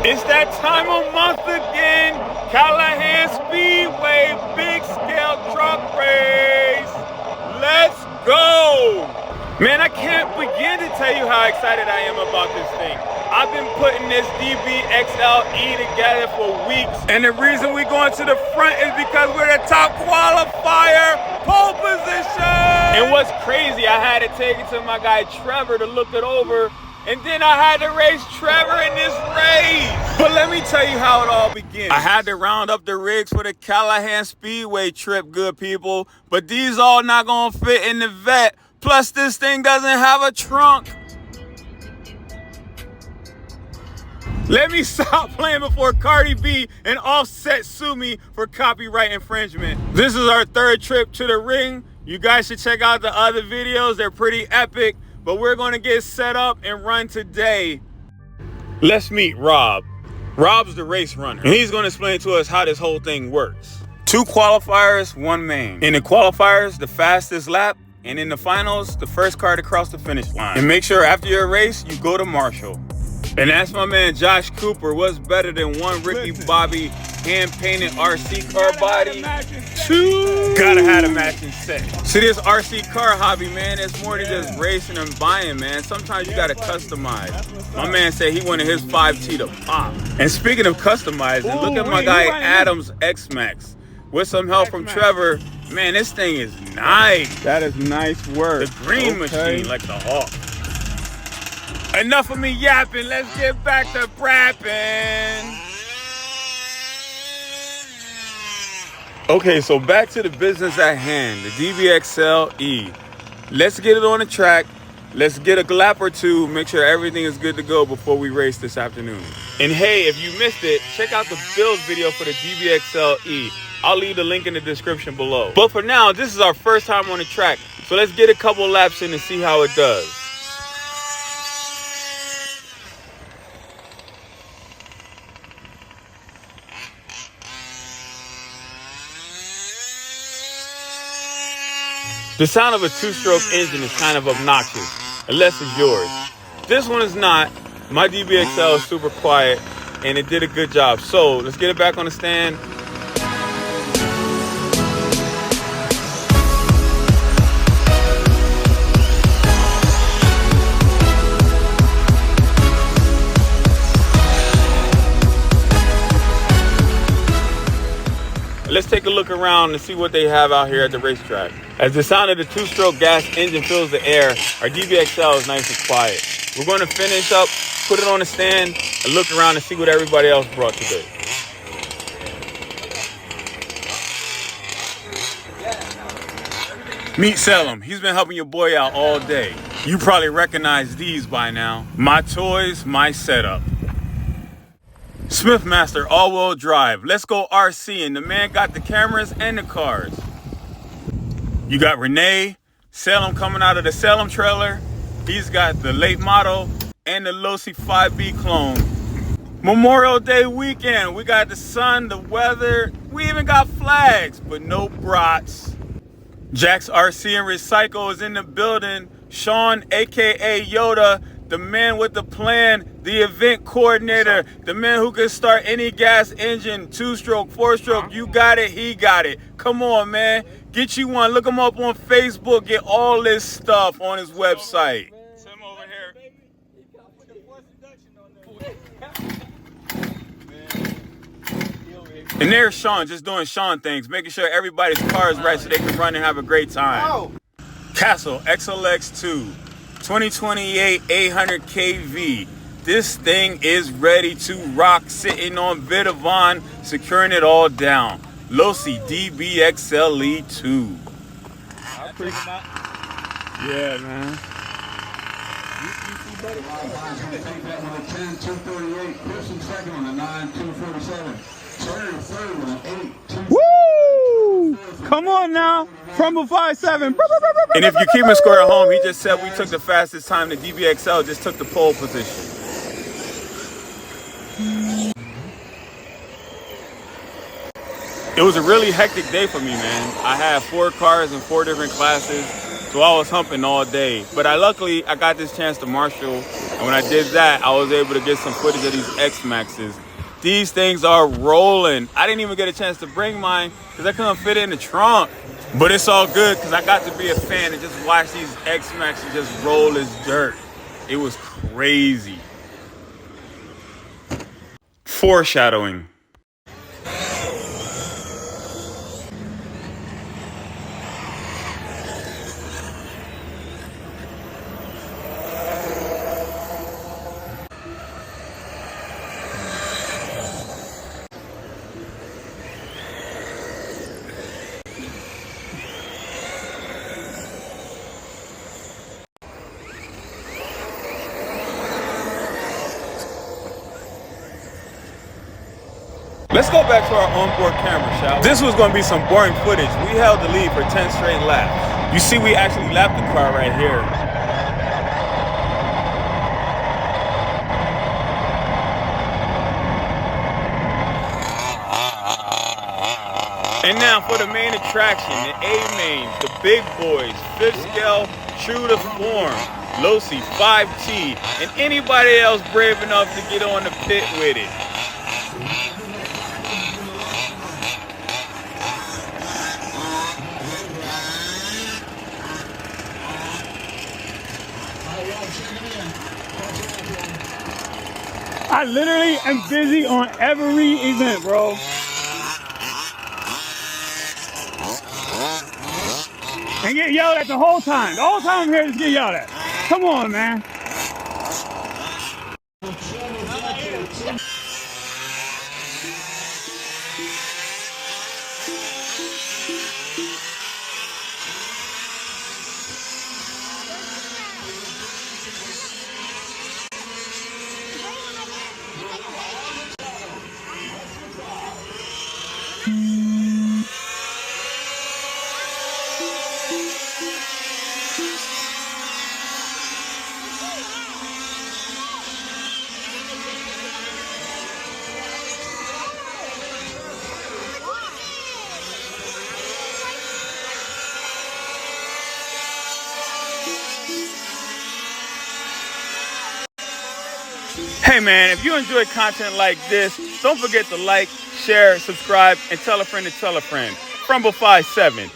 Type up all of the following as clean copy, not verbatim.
It's that time of month again. Callahan Speedway big scale truck race. Let's go. Man, I can't begin to tell you how excited I am about this thing. I've been putting this DBXL-E together for weeks. And the reason we're going to the front is because we're the top qualifier, pole position. And what's crazy, I had to take it to my guy Trevor to look it over. And then I had to race Trevor in this race. But let me tell you how it all begins. I had to round up the rigs for the Callahan Speedway trip, good people. But these all not gonna fit in the vet. Plus this thing doesn't have a trunk. Let me stop playing before Cardi B and Offset sue me for copyright infringement. This is our third trip to the ring. You guys should check out the other videos. They're pretty epic. But we're gonna get set up and run today. Let's meet Rob. Rob's the race runner, and he's gonna explain to us how this whole thing works. 2 qualifiers, 1 main. In the qualifiers, the fastest lap, and in the finals, the first car to cross the finish line. And make sure after your race, you go to Marshall. And that's my man Josh Cooper. What's better than one Ricky Bobby hand-painted RC car body? 2. Gotta have a matching set. See, this RC car hobby, man, it's more than just racing and buying, man. Sometimes you gotta customize. My man said he wanted his 5T to pop. And speaking of customizing, look at my guy Adam's X-Maxx. With some help from Trevor, man, this thing is nice. That is nice work. The green machine, like the Hawk. Enough of me yapping, let's get back to brapping. Okay, so back to the business at hand, the DBXL-E. Let's get it on the track. Let's get a lap or 2, make sure everything is good to go before we race this afternoon. And hey, if you missed it, check out the build video for the DBXL-E. I'll leave the link in the description below. But for now, this is our first time on the track, so let's get a couple laps in and see how it does. The sound of a 2-stroke engine is kind of obnoxious, unless it's yours. This one is not. My DBXL is super quiet, and it did a good job. So let's get it back on the stand. Let's take a look around and see what they have out here at the racetrack. As the sound of the 2-stroke gas engine fills the air, our DBXL is nice and quiet. We're going to finish up, put it on the stand, and look around and see what everybody else brought today. Meet Selim. He's been helping your boy out all day. You probably recognize these by now. My toys, my setup. Smithmaster all-wheel drive. Let's go RC, and the man got the cameras and the cars. You got Renee, Selim coming out of the Selim trailer. He's got the late model and the Losi 5B clone. Memorial Day weekend. We got the sun, the weather. We even got flags, but no brats. Jack's RC and Recycle is in the building. Sean, aka Yoda, the man with the plan, the event coordinator, the man who can start any gas engine, 2-stroke, 4-stroke, you got it, he got it. Come on, man. Get you one. Look him up on Facebook. Get all this stuff on his website. Tim over here. And there's Sean, just doing Sean things, making sure everybody's car is right so they can run and have a great time. Castle XLX2. 2028 800 kV. This thing is ready to rock, sitting on Vidavon, securing it all down. Losi DBXLE 2. Yeah, man. Woo! Come on now. From a 5.7. And if you keep a score at home, he just said we took the fastest time. The DBXL just took the pole position. It was a really hectic day for me, man. I had 4 cars in 4 different classes, so I was humping all day. But luckily, I got this chance to marshal And when I did that, I was able to get some footage of these X-Maxxes. These things are rolling. I didn't even get a chance to bring mine because I couldn't fit it in the trunk. But it's all good because I got to be a fan and just watch these X-Maxxes just roll as dirt. It was crazy. Foreshadowing. Let's go back to our onboard camera, shall we? This was going to be some boring footage. We held the lead for 10 straight laps. You see, we actually lapped the car right here. And now for the main attraction, the A-mains, the big boys, fifth scale, true to form, Losi, 5T, and anybody else brave enough to get on the pit with it. I literally am busy on every event, bro. And get yelled at the whole time. The whole time I'm here, just get yelled at. Come on, man. Hey man, if you enjoy content like this, don't forget to like, share, subscribe, and tell a friend to tell a friend. Frumble 57.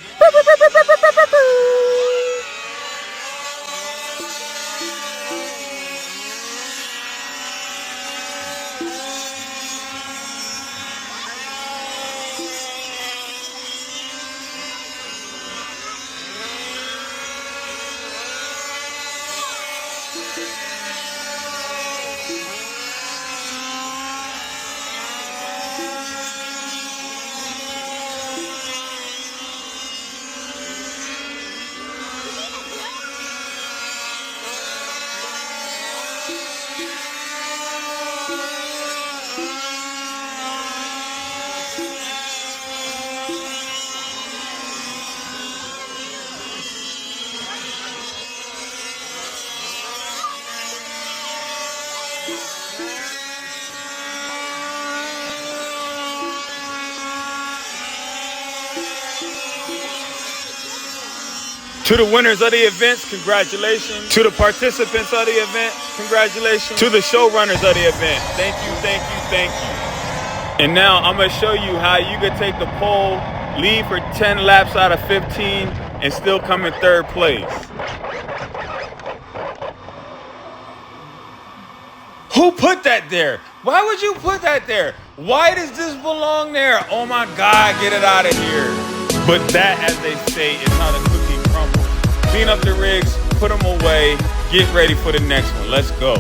To the winners of the events, congratulations. To the participants of the event, congratulations. To the showrunners of the event, thank you, thank you, thank you. And now I'm gonna show you how you can take the pole, lead for 10 laps out of 15, and still come in third place. Who put that there? Why would you put that there? Why does this belong there? Oh my God, get it out of here. But that, as they say, is how the cookie crumbles. Clean up the rigs, put them away, get ready for the next one. Let's go.